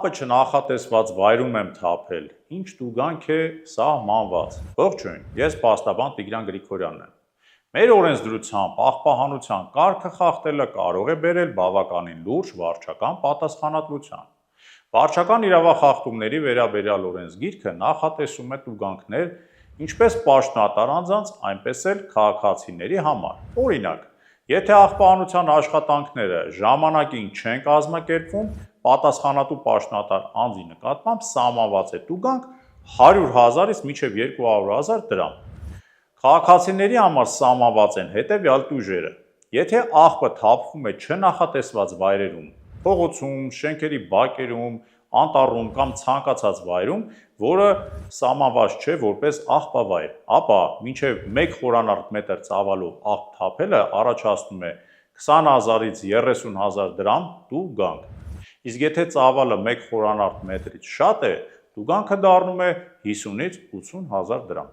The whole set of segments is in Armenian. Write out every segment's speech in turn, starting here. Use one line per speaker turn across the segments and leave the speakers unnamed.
աղբը չնախատեսված վայրում եմ թափել, ինչ տուգանք է սահմանված։ Ողջույն, ես փաստաբան Տիգրան Գրիգորյանն եմ։ Մեր օրենսդրության պահպանության կարգը խախտելը կարող է բերել բավականին լուրջ վարչական պատասխանատվության։ Վարչական իրավախախտումների վերաբերյալ օրենսգիրքը նախատեսում է տուգանքներ ինչպես պաշտոնատար անձանց, այնպես էլ քաղաքացիների համար։ Օրինակ, եթե աղբահանության աշխատանքները ժամանակին չեն կազմակերպվում, պատասխանատու պաշտոնատար անձի նկատմամբ սահմանված է տուգանք 100,000-ից մինչև 200,000 դրամ։ Քաղաքացիների համար սահմանված են հետևյալ տույժերը. Եթե աղբը թափվում է չնախատեսված վայրերում, փողոցում, շենքերի բակերում, անտառում կամ ցանկացած վայրում, որը սահմանված չէ որպես աղբավայր, ապա մինչև 1 խորանարդ մետր ծավալով աղբ թափելը առաջացնում է 20,000-ից 30,000 դրամ տուգանք։ Իսկ եթե ծավալը 1 խորանարդ մետրից շատ է, տուգանքը դառնում է 50-ից 80,000 դրամ։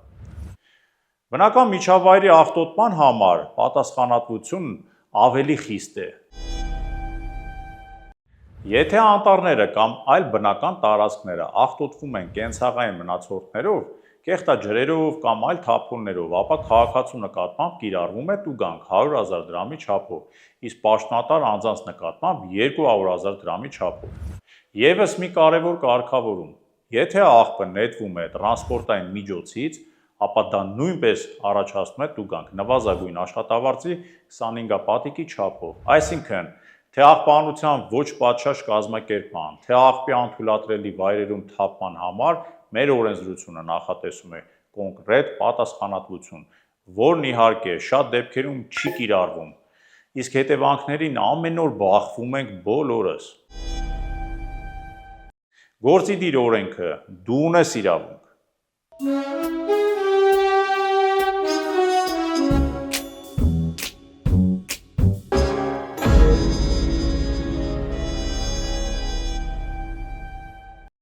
Բնական միջավայրի աղտոտման համար պատասխանատվությունն ավելի խիստ է։ Եթե անտառները կամ այլ բնական տարածքները աղտոտվում են կենցաղային մնացորդներով, կեղտաջրերով կամ այլ թափոններով, ապա քաղաքացու նկատմամբ կիրառվում է տուգանք 100,000 դրամի չափով, իսկ պաշտոնատար անձանց նկատմամբ 200,000 դրամի չափով։ Եվս մի կարևոր կարգավորում. եթե աղբը նետվում է տրանսպորտային միջոցից, ապա դա նույնպես առաջացնում է տուգանք նվազագույն աշխատավարձի 25 չափով։ Այսինքն, թե աղբահանության ոչ պատշաճ կազմակերպման, թե աղբի անթույլատրելի վայրերում թափման համար մեր օրենսդրությունը նախատեսում է կոնկրետ պատասխանատվություն, որն իհարկե շատ դեպքերում չի կիրառվում, իսկ հետևանքներին ամեն օր բախվում ենք բոլորս։ Գործի դիր օրենքը, դու ունես իրավունք։